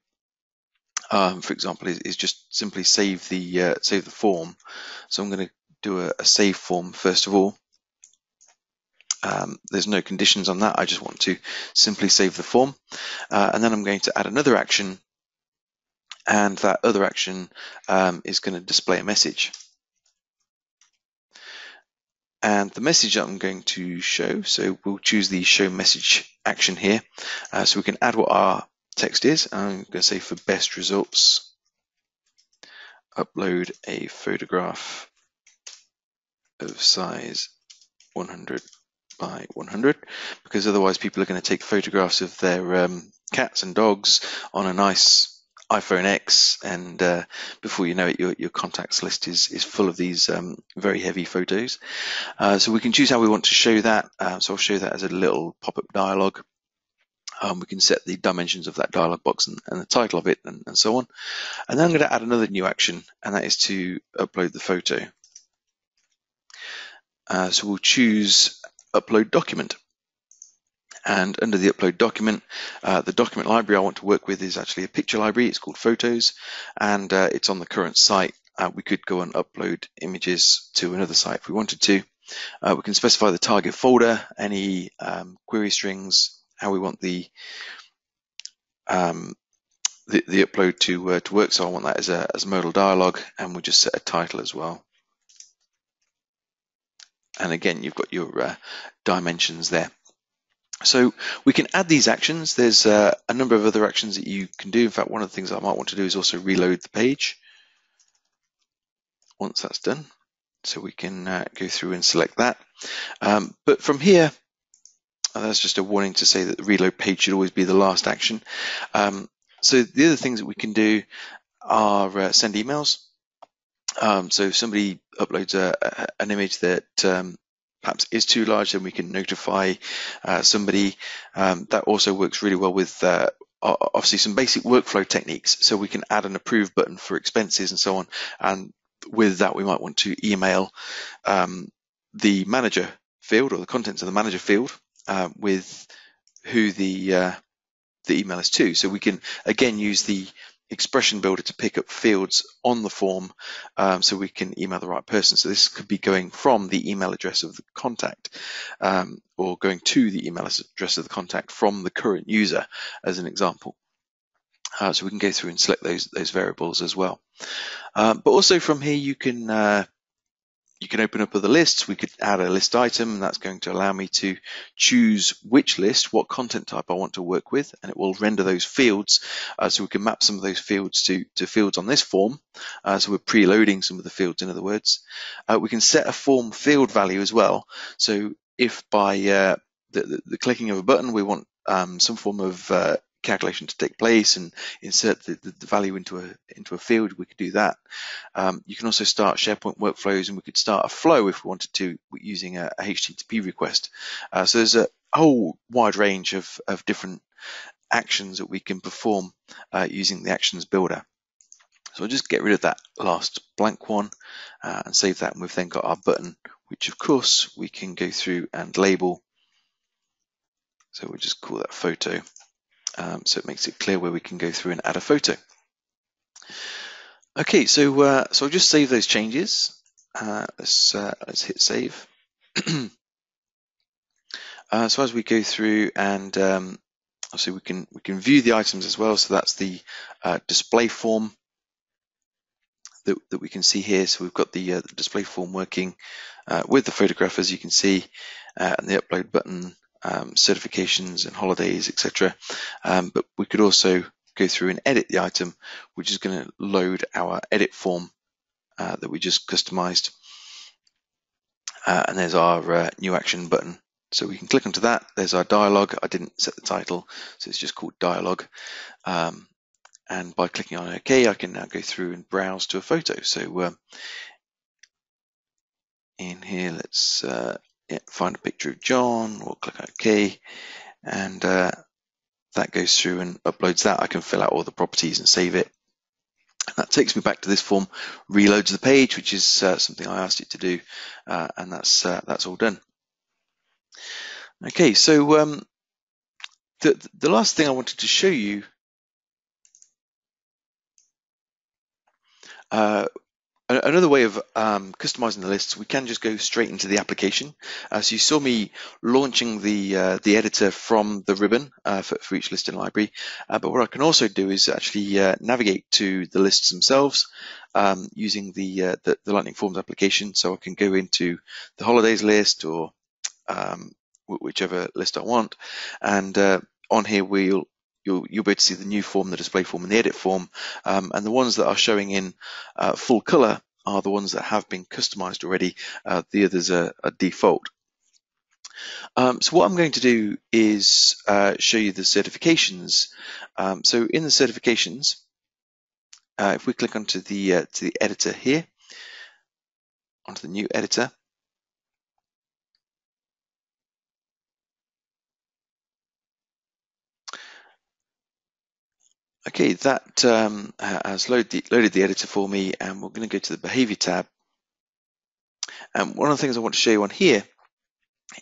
for example, is just simply save the form. So I'm going to do a save form first of all. There's no conditions on that. I just want to simply save the form, and then I'm going to add another action, and that other action is going to display a message. And the message that I'm going to show, so we'll choose the show message action here, so we can add what our text is. I'm going to say for best results, upload a photograph of size 100 by 100, because otherwise people are going to take photographs of their cats and dogs on a nice iPhone X, and before you know it, your contacts list is full of these very heavy photos. So we can choose how we want to show that. So I'll show that as a little pop-up dialog. We can set the dimensions of that dialog box and the title of it, and so on. And then I'm going to add another new action, and that is to upload the photo. So we'll choose Upload Document. And under the Upload Document, the document library I want to work with is actually a picture library. It's called Photos, and it's on the current site. We could go and upload images to another site if we wanted to. We can specify the target folder, any query strings, how we want the upload to work. So I want that as a modal dialog, and we'll just set a title as well. And again, you've got your dimensions there. So we can add these actions. There's a number of other actions that you can do. In fact, one of the things I might want to do is also reload the page once that's done. So we can go through and select that. But from here, that's just a warning to say that the reload page should always be the last action. So the other things that we can do are send emails. So if somebody uploads an image that perhaps is too large, then we can notify somebody. That also works really well with obviously some basic workflow techniques. So we can add an approve button for expenses and so on. And with that, we might want to email the manager field or the contents of the manager field with who the email is to. So we can again use the expression builder to pick up fields on the form so we can email the right person. So this could be going from the email address of the contact or going to the email address of the contact from the current user as an example. So we can go through and select those variables as well. But also from here you can open up other lists. We could add a list item, and that's going to allow me to choose which list, what content type I want to work with, and it will render those fields. So we can map some of those fields to fields on this form. So we're preloading some of the fields, in other words. We can set a form field value as well. So if by the clicking of a button we want some form of calculation to take place and insert the value into a field, we could do that. You can also start SharePoint workflows, and we could start a flow if we wanted to using a HTTP request. So there's a whole wide range of different actions that we can perform using the actions builder. So I'll just get rid of that last blank one and save that, and we've then got our button, which of course we can go through and label. So we'll just call that photo. So it makes it clear where we can go through and add a photo. Okay, so I'll just save those changes. Let's hit save. So as we go through, and obviously we can view the items as well. So that's the display form that we can see here. So we've got the display form working with the photograph, as you can see, and the upload button. Certifications and holidays, etc. But we could also go through and edit the item, which is going to load our edit form that we just customized. And there's our new action button. So we can click onto that. There's our dialog. I didn't set the title, so it's just called dialog. And by clicking on OK, I can now go through and browse to a photo. So in here, let's find a picture of John. We'll click OK, and that goes through and uploads that. I can fill out all the properties and save it. And that takes me back to this form, reloads the page, which is something I asked it to do, and that's all done. Okay, so the last thing I wanted to show you another way of customizing the lists, we can just go straight into the application. So you saw me launching the editor from the ribbon for each list and library. But what I can also do is actually navigate to the lists themselves using the Lightning Forms application. So I can go into the holidays list or whichever list I want, and on here you'll be able to see the new form, the display form, and the edit form. And the ones that are showing in full color are the ones that have been customized already. The others are default. So what I'm going to do is show you the certifications. So in the certifications, if we click onto the editor here, onto the new editor, okay, that has loaded the editor for me, and we're going to go to the Behavior tab. And one of the things I want to show you on here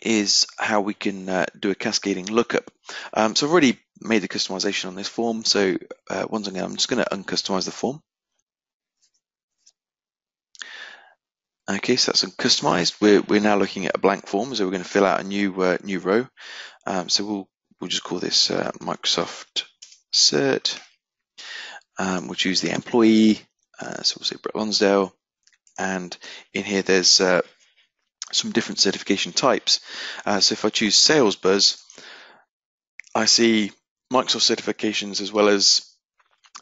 is how we can do a cascading lookup. So I've already made the customization on this form. So once again, I'm just going to uncustomize the form. Okay, so that's uncustomized. We're now looking at a blank form, so we're going to fill out a new row. So we'll just call this Microsoft Cert. We'll choose the employee. So we'll say Brett Lonsdale, and in here there's some different certification types. So if I choose Sales Buzz, I see Microsoft certifications as well as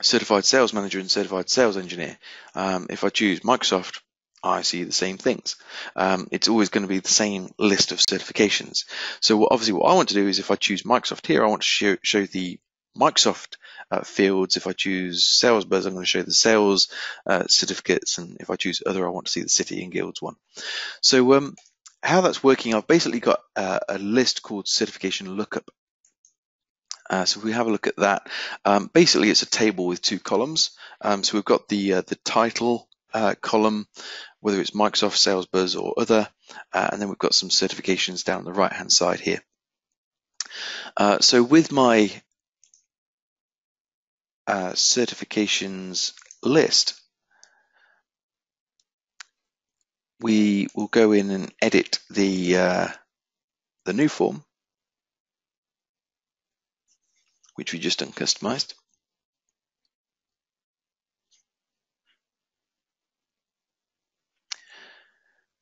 Certified Sales Manager and Certified Sales Engineer. If I choose Microsoft, I see the same things. It's always going to be the same list of certifications. So obviously what I want to do is, if I choose Microsoft here, I want to show the Microsoft fields. If I choose Sales Buzz, I'm going to show the sales certificates, and if I choose other, I want to see the City and Guilds one. So how that's working, I've basically got a list called Certification Lookup. So if we have a look at that, basically it's a table with two columns. So we've got the title column, whether it's Microsoft, Sales Buzz or other, and then we've got some certifications down the right hand side here. So with my certifications list, we will go in and edit the new form, which we just uncustomized.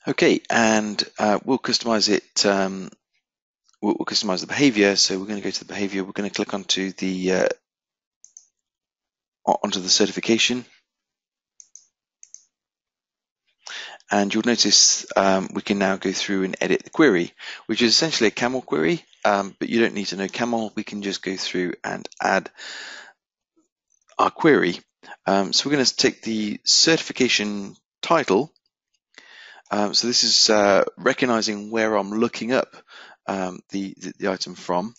Okay, and we'll customize it. We'll customize the behavior. So we're going to go to the behavior. We're going to click onto the certification, and you'll notice we can now go through and edit the query, which is essentially a camel query, but you don't need to know camel. We can just go through and add our query. So we're going to take the certification title. So this is recognizing where I'm looking up the item from.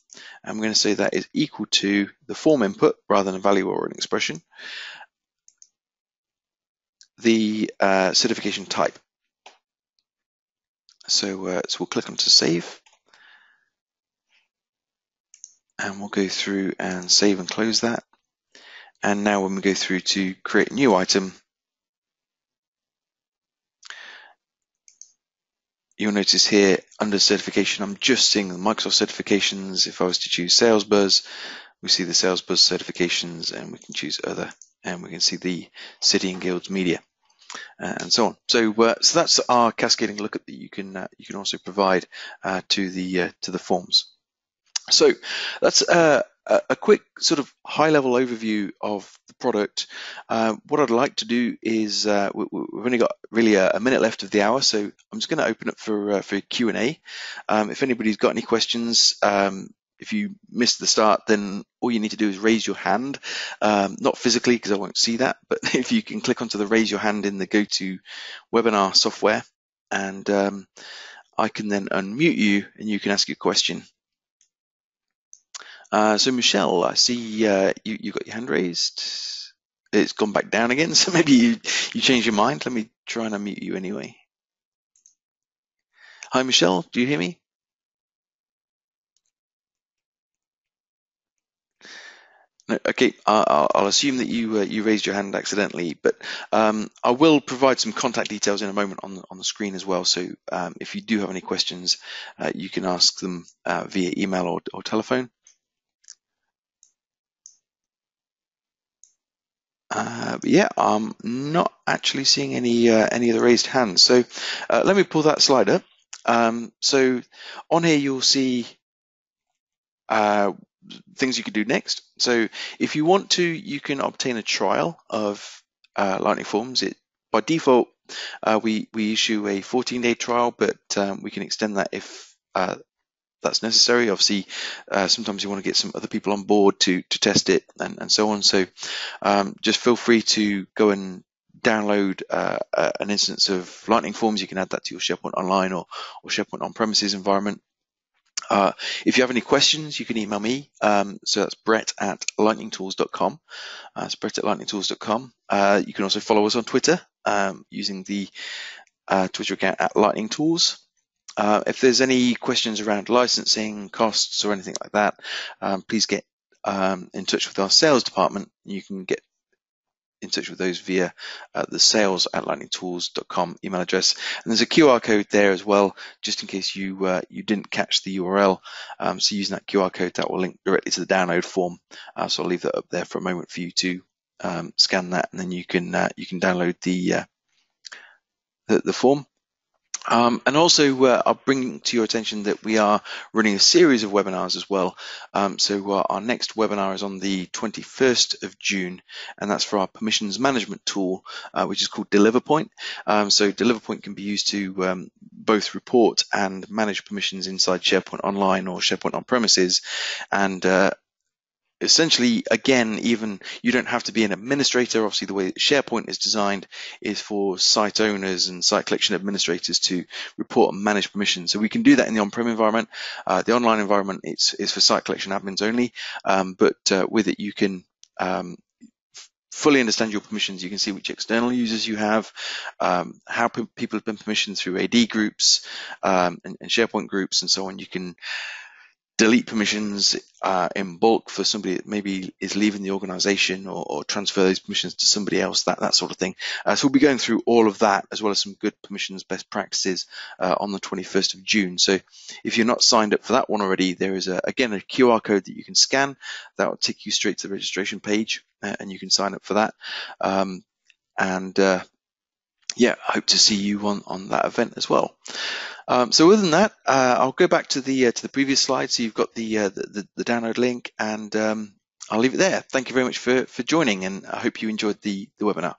I'm going to say that is equal to the form input rather than a value or an expression, the certification type. So we'll click on to save, and we'll go through and save and close that. And now when we go through to create a new item, you'll notice here under certification, I'm just seeing the Microsoft certifications. If I was to choose Sales Buzz, we see the Sales Buzz certifications, and we can choose other, and we can see the City and Guilds media, and so on. So that's our cascading lookup that you can also provide to the forms. So that's a quick sort of high-level overview of the product. What I'd like to do is we've only got really a minute left of the hour, so I'm just going to open up for Q&A. If anybody's got any questions, if you missed the start, then all you need to do is raise your hand, not physically because I won't see that, but if you can click onto the raise your hand in the GoToWebinar software, and I can then unmute you and you can ask your question. So Michelle, I see you got your hand raised. It's gone back down again, so maybe you changed your mind. Let me try and unmute you anyway. Hi Michelle, do you hear me? No, okay, I'll assume that you raised your hand accidentally, but I will provide some contact details in a moment on the screen as well. So if you do have any questions, you can ask them via email or telephone. But yeah, I'm not actually seeing any of the raised hands. So let me pull that slide up. So on here you'll see things you can do next. So if you want to, you can obtain a trial of Lightning Forms. By default, we issue a 14-day trial, but we can extend that if that's necessary. Obviously, sometimes you want to get some other people on board to test it and so on. So just feel free to go and download an instance of Lightning Forms. You can add that to your SharePoint Online or SharePoint on-premises environment. If you have any questions, you can email me. So that's brett@lightningtools.com. It's brett@lightningtools.com. You can also follow us on Twitter using the Twitter account at Lightning Tools. If there's any questions around licensing, costs, or anything like that, please get in touch with our sales department. You can get in touch with those via the sales@lightningtools.com email address. And there's a QR code there as well, just in case you didn't catch the URL. So using that QR code, that will link directly to the download form. So I'll leave that up there for a moment for you to scan that, and then you can download the form. And also, I'll bring to your attention that we are running a series of webinars as well. So our next webinar is on the 21st of June, and that's for our permissions management tool, which is called DeliverPoint. So DeliverPoint can be used to both report and manage permissions inside SharePoint Online or SharePoint on premises. And essentially, again, even you don't have to be an administrator. Obviously, the way that SharePoint is designed is for site owners and site collection administrators to report and manage permissions. So we can do that in the on-prem environment. The online environment is for site collection admins only, but with it you can fully understand your permissions. You can see which external users you have, how people have been permissioned through AD groups and SharePoint groups and so on. You can delete permissions in bulk for somebody that maybe is leaving the organization, or transfer those permissions to somebody else, that sort of thing. So we'll be going through all of that, as well as some good permissions best practices on the 21st of June. So if you're not signed up for that one already, there is again a QR code that you can scan that will take you straight to the registration page, and you can sign up for that. Yeah, I hope to see you on that event as well. So other than that, I'll go back to the previous slide. So you've got the download link, and I'll leave it there. Thank you very much for joining, and I hope you enjoyed the webinar.